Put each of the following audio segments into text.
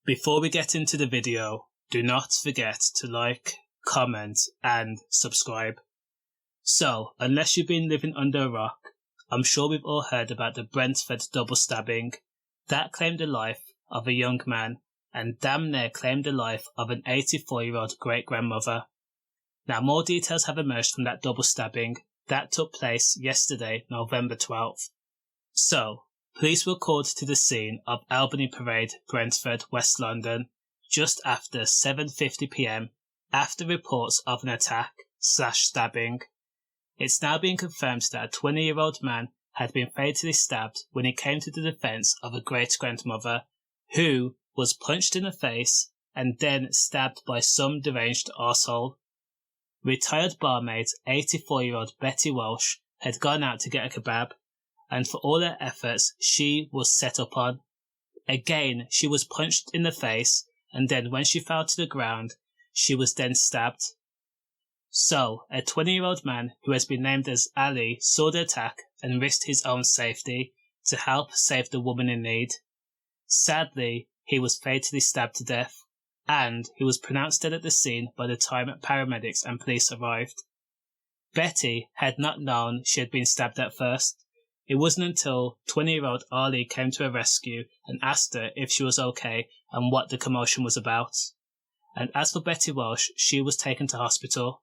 Before we get into the video, do not forget to like, comment and subscribe. So, unless you've been living under a rock, I'm sure we've all heard about the Brentford double stabbing that claimed the life of a young man and damn near claimed the life of an 84-year-old great-grandmother. Now, more details have emerged from that double stabbing that took place yesterday, November 12th. So, police were called to the scene of Albany Parade, Brentford, West London, just after 7:50 p.m. after reports of an attack/stabbing. It's now been confirmed that a 20-year-old man had been fatally stabbed when he came to the defence of a great-grandmother who was punched in the face and then stabbed by some deranged arsehole. Retired barmaid 84-year-old Betty Walsh had gone out to get a kebab, and for all her efforts she was set up on. Again, she was punched in the face, and then when she fell to the ground, she was then stabbed. So, a 20-year-old man who has been named as Ali saw the attack and risked his own safety to help save the woman in need. Sadly, he was fatally stabbed to death, and he was pronounced dead at the scene by the time paramedics and police arrived. Betty had not known she had been stabbed at first. It wasn't until 20-year-old Ali came to her rescue and asked her if she was okay and what the commotion was about. And as for Betty Walsh, she was taken to hospital,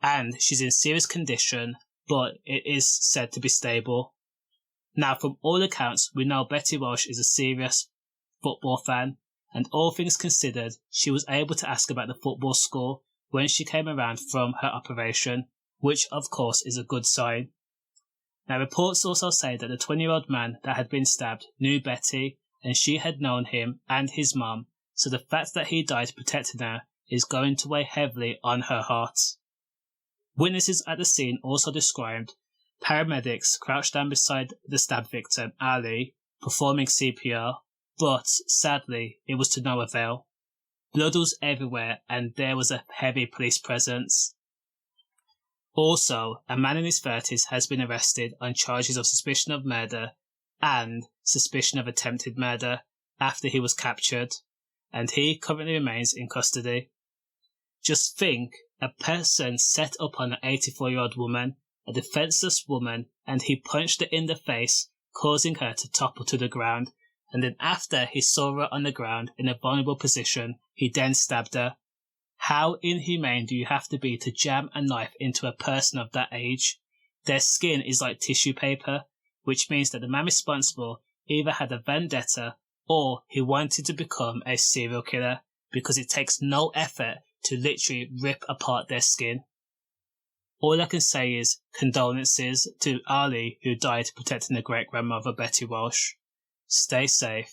and she's in serious condition, but it is said to be stable. Now, from all accounts, we know Betty Walsh is a serious football fan, and all things considered, she was able to ask about the football score when she came around from her operation, which of course is a good sign. Now, reports also say that the 20-year-old man that had been stabbed knew Betty, and she had known him and his mum, so the fact that he died protecting her is going to weigh heavily on her heart. Witnesses at the scene also described paramedics crouched down beside the stab victim, Ali, performing CPR, but sadly, it was to no avail. Blood was everywhere, and there was a heavy police presence. Also, a man in his 30s has been arrested on charges of suspicion of murder and suspicion of attempted murder after he was captured, and he currently remains in custody. Just think, a person set up on an 84-year-old woman, a defenceless woman, and he punched her in the face, causing her to topple to the ground, and then after he saw her on the ground in a vulnerable position, he then stabbed her. How inhumane do you have to be to jam a knife into a person of that age? Their skin is like tissue paper, which means that the man responsible either had a vendetta or he wanted to become a serial killer, because it takes no effort to literally rip apart their skin. All I can say is condolences to Ali, who died protecting the great-grandmother Betty Walsh. Stay safe.